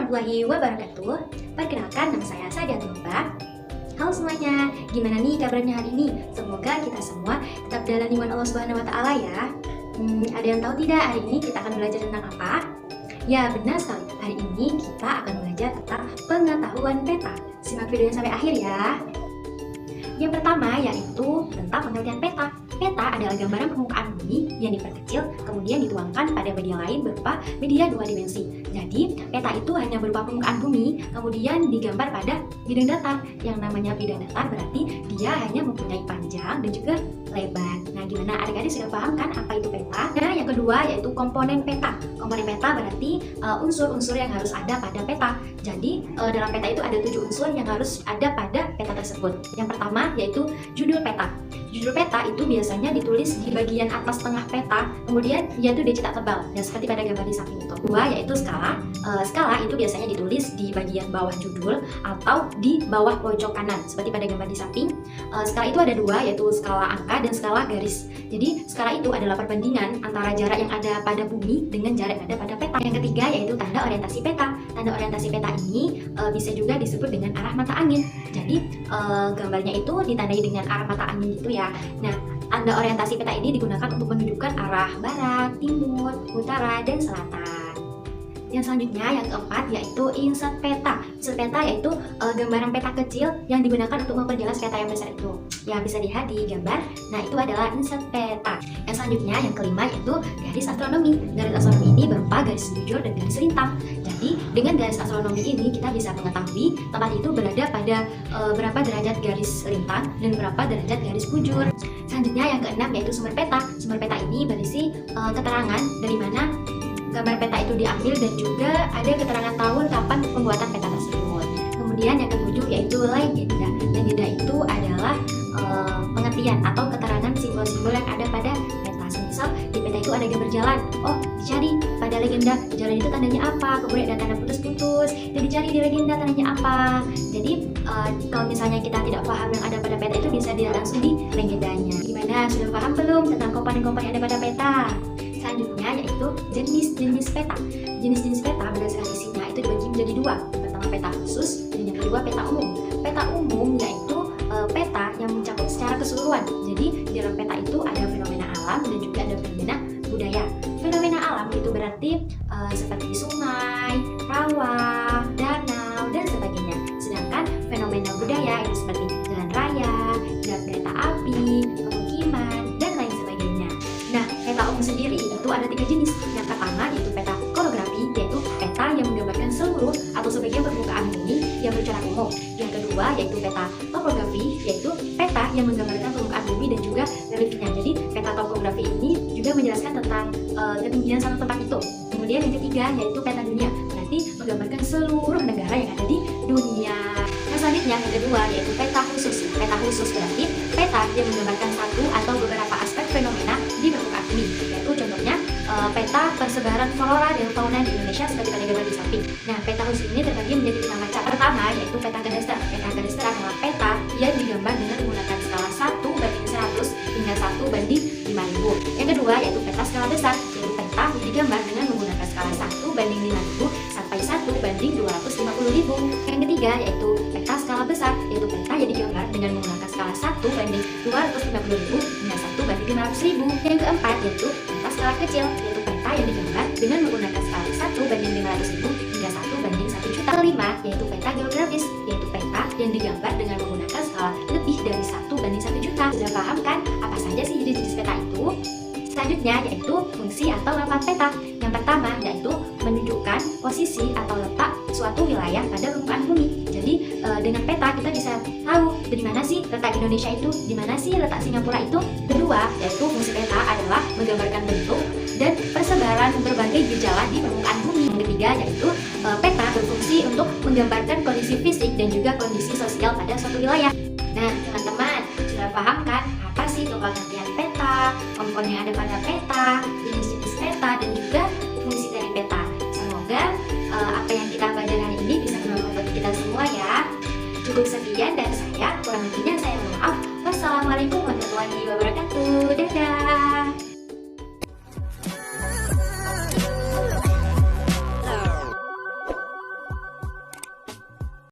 warahmatullahi wabarakatuh. Perkenalkan, nama saya Sadia Tulumba. Halo semuanya, gimana nih kabarnya hari ini? Semoga kita semua tetap dalam lindungan Allah Subhanahu wa Ta'ala ya. Ada yang tahu tidak hari ini kita akan belajar tentang apa? Ya benar sekali, hari ini kita akan belajar tentang pengetahuan peta. Simak videonya sampai akhir ya. Yang pertama yaitu tentang pengertian peta. Peta adalah gambaran permukaan bumi yang diperkecil kemudian dituangkan pada media lain berupa media dua dimensi. Jadi peta itu hanya berupa permukaan bumi kemudian digambar pada bidang datar. Yang namanya bidang datar berarti dia hanya mempunyai panjang dan juga lebar. Nah, gimana adik-adik sudah paham kan apa itu peta? Nah, yang kedua yaitu komponen peta. Komponen peta berarti unsur-unsur yang harus ada pada peta. Jadi dalam peta itu ada 7 unsur yang harus ada pada peta tersebut. Yang pertama yaitu judul peta. Judul peta itu biasanya ditulis di bagian atas tengah peta, kemudian yaitu dicetak tebal, ya seperti pada gambar di samping itu. Kedua yaitu skala. Skala itu biasanya ditulis di bagian bawah judul atau di bawah pojok kanan, seperti pada gambar di samping. Skala itu ada 2, yaitu skala angka dan skala garis. Jadi skala itu adalah perbandingan antara jarak yang ada pada bumi dengan jarak yang ada pada peta. Yang ketiga yaitu tanda orientasi peta. Tanda orientasi peta ini bisa juga disebut dengan arah mata angin. Jadi gambarnya itu ditandai dengan arah mata angin gitu ya. Nah, tanda orientasi peta ini digunakan untuk menunjukkan arah barat, timur, utara, dan selatan. Yang selanjutnya, yang keempat, yaitu insert peta. Insert peta yaitu gambaran peta kecil yang digunakan untuk memperjelas peta yang besar itu. Ya, bisa dilihat di gambar. Nah, itu adalah insert peta. Yang selanjutnya, yang kelima, yaitu garis astronomi. Garis astronomi ini berupa garis bujur dan garis lintang. Jadi, dengan garis astronomi ini kita bisa mengetahui tempat itu berada pada berapa derajat garis lintang dan berapa derajat garis bujur. Selanjutnya, yang keenam, yaitu sumber peta. Sumber peta ini berisi keterangan dari mana gambar peta itu diambil dan juga ada keterangan tahun kapan pembuatan peta tersebut. Kemudian yang ketujuh yaitu legenda. Legenda itu adalah pengertian atau keterangan simbol-simbol yang ada pada peta. Misal di peta itu ada gambar jalan, oh dicari pada legenda jalan itu tandanya apa, kemudian ada tanda putus-putus, jadi dicari di legenda tandanya apa. Jadi kalau misalnya kita tidak paham yang ada pada peta itu bisa dilihat langsung di legendanya. Gimana, sudah paham belum tentang komponen-komponen yang ada pada peta? Selanjutnya yaitu jenis-jenis peta. Jenis-jenis peta berdasarkan isinya itu dibagi menjadi 2. Yang pertama peta khusus dan yang kedua peta umum. Peta umum yaitu peta yang mencakup secara keseluruhan. Jadi di dalam peta itu ada fenomena alam dan juga ada fenomena budaya. Fenomena alam itu berarti seperti sungai, rawa, danau, dan sebagainya. Sedangkan fenomena budaya itu seperti jalan raya, jalan kereta api, pemukiman, dan lain sebagainya. Nah, peta umum sendiri itu ada 3 jenis. Yang pertama yaitu peta korografi, yaitu peta yang menggambarkan seluruh atau sebagian permukaan bumi yang bercorak umum. Yang kedua yaitu peta topografi, yaitu peta yang menggambarkan permukaan bumi dan juga reliefnya. Jadi peta topografi ini juga menjelaskan tentang ketinggian satu tempat itu. Kemudian yang ketiga yaitu peta dunia, berarti menggambarkan seluruh negara yang ada di dunia. Yang selanjutnya yang kedua yaitu peta khusus. Peta khusus berarti peta yang menggambarkan satu atau beberapa aspek fenomena di permukaan bumi. Yaitu contohnya peta persebaran flora dan fauna di Indonesia seperti pada gambar di samping. Nah, peta khusus ini terbagi menjadi 5 macam. Pertama yaitu peta kadaster. Peta kadaster adalah peta yang digambar dengan menggunakan skala 1:100 hingga 1:5000. Yang kedua yaitu peta skala besar, yaitu peta yang digambar dengan menggunakan skala 1:5000 sampai 1:250.000. Yang ketiga yaitu peta skala besar, yaitu peta yang digambar dengan menggunakan skala 1:250.000 hingga 1:500.000. Yang keempat yaitu peta skala kecil, yaitu peta yang digambar dengan menggunakan skala 1:500.000 hingga 1:1 juta. Kelima yaitu peta geografis, yaitu peta yang digambar dengan menggunakan skala lebih dari 1:1 juta. Sudah paham kan apa saja sih jenis-jenis peta itu? Selanjutnya yaitu fungsi atau letak peta. Yang pertama yaitu menunjukkan posisi atau letak suatu wilayah pada permukaan bumi. Jadi dengan peta kita bisa tahu di mana sih letak Indonesia itu, di mana sih letak Singapura itu. Kedua yaitu fungsi peta adalah menggambarkan bentuk dan persebaran berbagai gejala di permukaan bumi. Yang ketiga yaitu peta berfungsi untuk menggambarkan kondisi fisik dan juga kondisi sosial pada suatu wilayah. Nah, teman-teman sudah paham kan apa sih pengertian peta, komponen yang ada pada peta, jenis-jenis peta, dan juga